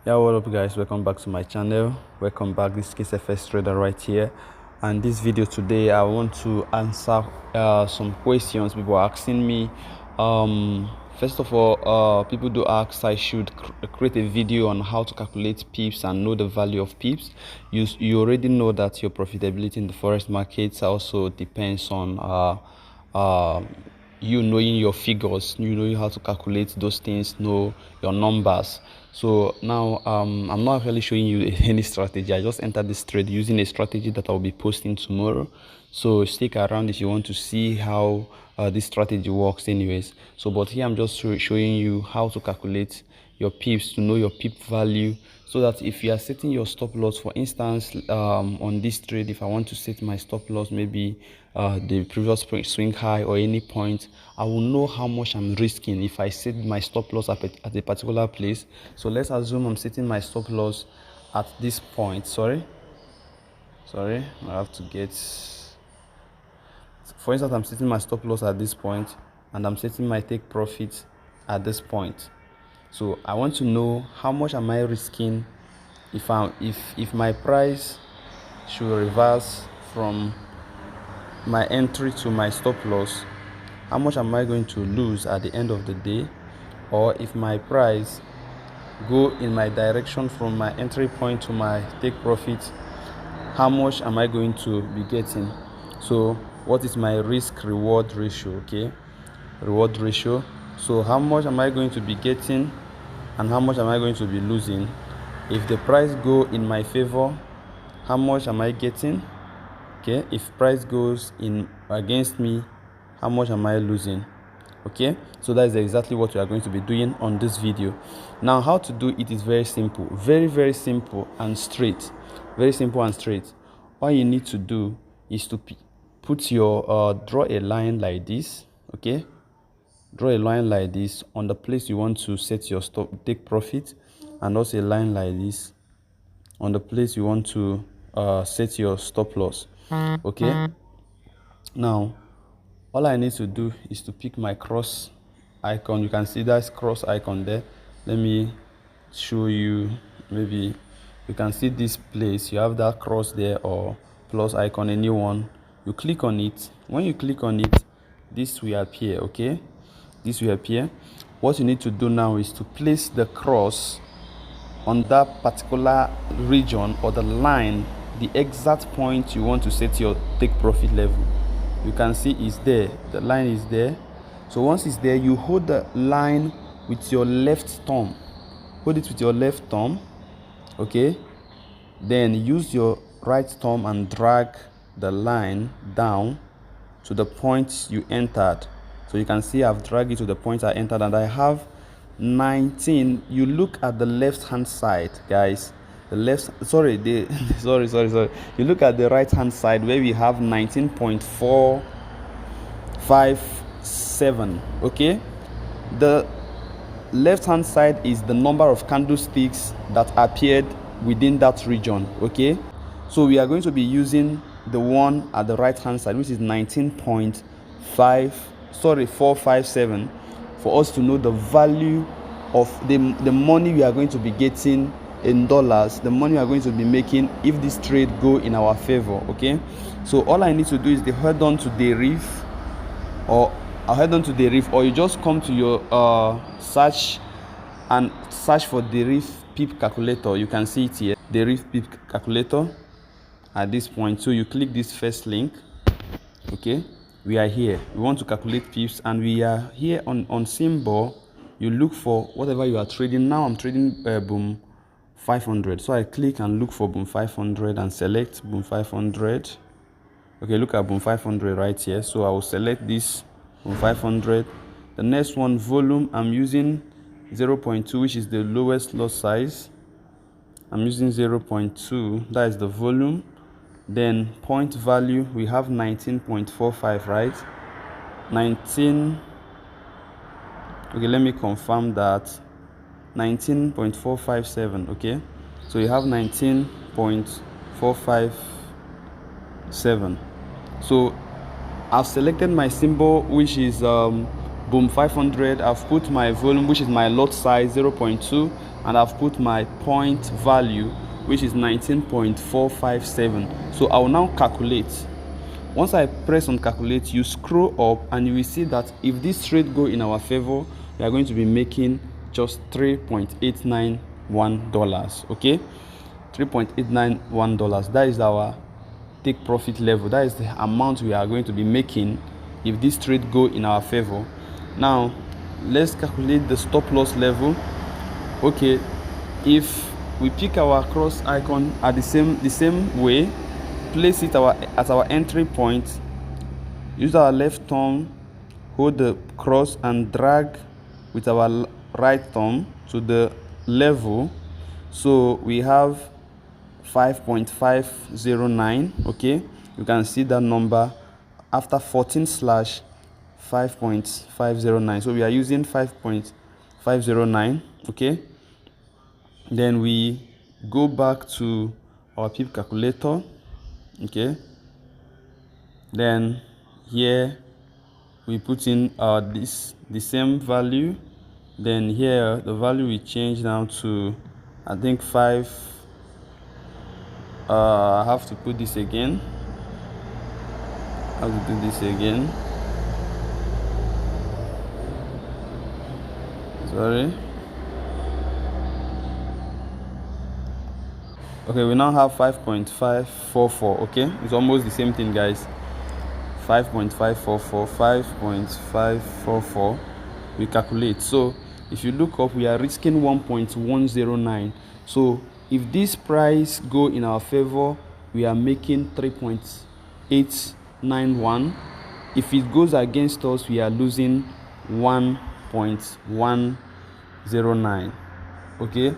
Yeah, what up guys, welcome back to my channel. Welcome back. This is kingsfx trader right here, and this video today I want to answer some questions people are asking me. First of all, people do ask I should create a video on how to calculate pips and know the value of pips. You already know that your profitability in the forex markets also depends on you knowing your figures, you knowing how to calculate those things, know your numbers. So now I'm not really showing you any strategy. I just entered this trade using a strategy that I'll be posting tomorrow, so stick around if you want to see how this strategy works anyways. So but here I'm just showing you how to calculate your pips, to know your pip value, so that if you are setting your stop loss, for instance, on this trade, if I want to set my stop loss, maybe the previous swing high or any point, I will know how much I'm risking if I set my stop loss at a particular place. So let's assume I'm setting my stop loss at this point. Sorry, I have to get, for instance, I'm setting my stop loss at this point and I'm setting my take profit at this point. So I want to know how much am I risking if my price should reverse from my entry to my stop loss. How much am I going to lose at the end of the day? Or if my price go in my direction from my entry point to my take profit, how much am I going to be getting? So what is my risk reward ratio? Okay, reward ratio. So how much am I going to be getting and how much am I going to be losing? If the price go in my favor, how much am I getting? Okay, if price goes in against me, how much am I losing? Okay, so that is exactly what we are going to be doing on this video. Now, how to do it is very simple, very simple and straight. Very simple and straight. All you need to do is to put your draw a line like this. Okay, draw a line like this on the place you want to set your stop take profit, and also a line like this on the place you want to set your stop loss. Okay, now all I need to do is to pick my cross icon. You can see that cross icon there. Let me show you. Maybe you can see this place, you have that cross there or plus icon, anyone. You click on it. When you click on it, this will appear. Okay, this will appear. What you need to do now is to place the cross on that particular region or the line, the exact point you want to set your take profit level. You can see it's there, the line is there. So once it's there, you hold the line with your left thumb. Hold it with your left thumb. Okay, then use your right thumb and drag the line down to the point you entered. So you can see I've dragged it to the point I entered, and I have 19. You look at the left hand side, guys. The left, sorry, the sorry. You look at the right hand side where we have 19.457. okay, the left hand side is the number of candlesticks that appeared within that region. Okay, so we are going to be using the one at the right hand side, which is 457, for us to know the value of the money we are going to be getting in dollars, the money we are going to be making if this trade go in our favor. Okay, so all I need to do is to head on to the reef, or I'll head on to the reef, or you just come to your search and search for the reef pip calculator. You can see it here, the reef pip calculator at this point. So you click this first link. Okay, we are here, we want to calculate pips, and we are here on symbol. You look for whatever you are trading. Now I'm trading boom 500, so I click and look for boom 500 and select boom 500. Okay, look at boom 500 right here. So I will select this boom 500. The next one, volume, I'm using 0.2, which is the lowest lot size. I'm using 0.2, that is the volume. Then point value, we have 19.45, right? 19. Okay, let me confirm that. 19.457. okay, so you have 19.457. so I've selected my symbol, which is boom, 500. I've put my volume, which is my lot size, 0.2, and I've put my point value, which is 19.457. so I will now calculate. Once I press on calculate, you scroll up and you will see that if this trade go in our favor, we are going to be making just $3.891. okay, $3.891. that is our take profit level. That is the amount we are going to be making if this trade go in our favor. Now let's calculate the stop loss level. Okay, if we pick our cross icon at the same way, place it at our entry point, use our left thumb, hold the cross and drag with our right thumb to the level. So we have 5.509. okay, you can see that number after 14/5.509. so we are using 5.509. okay, then we go back to our pip calculator. okay, then here we put in the same value. Then here the value we change down to, I think, 5. I have to put this again. I have to do this again. Sorry. Okay, we now have 5.544. okay, it's almost the same thing, guys. 5.544, 5.544. we calculate. So if you look up, we are risking 1.109. so if this price go in our favor, we are making 3.891. if it goes against us, we are losing 1.109. okay,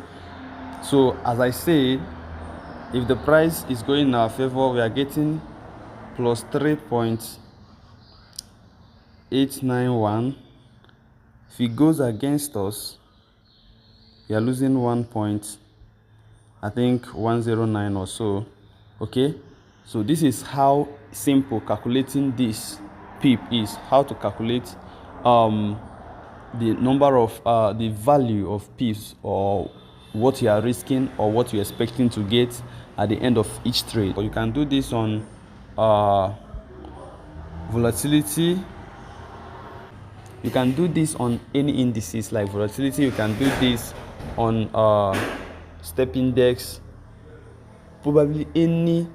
so as I said, if the price is going in our favor, we are getting plus 3.891. if it goes against us, we are losing 1.109 or so. okay, so this is how simple calculating this pip is. How to calculate the number of the value of pips, or what you are risking, or what you're expecting to get at the end of each trade. Or you can do this on volatility. You can do this on any indices like volatility. You can do this on step index, probably any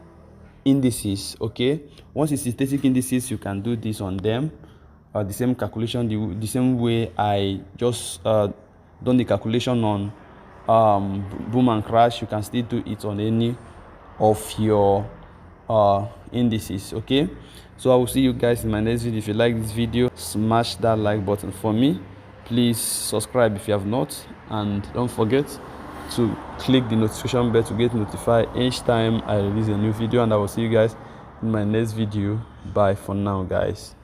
indices. okay, once it's synthetic indices, you can do this on them. The same calculation, the same way I just done the calculation on boom and crash, you can still do it on any of your indices. okay, so I will see you guys in my next video. If you like this video, smash that like button for me. Please subscribe if you have not, and don't forget to click the notification bell to get notified each time I release a new video. And I will see you guys in my next video. Bye for now, guys.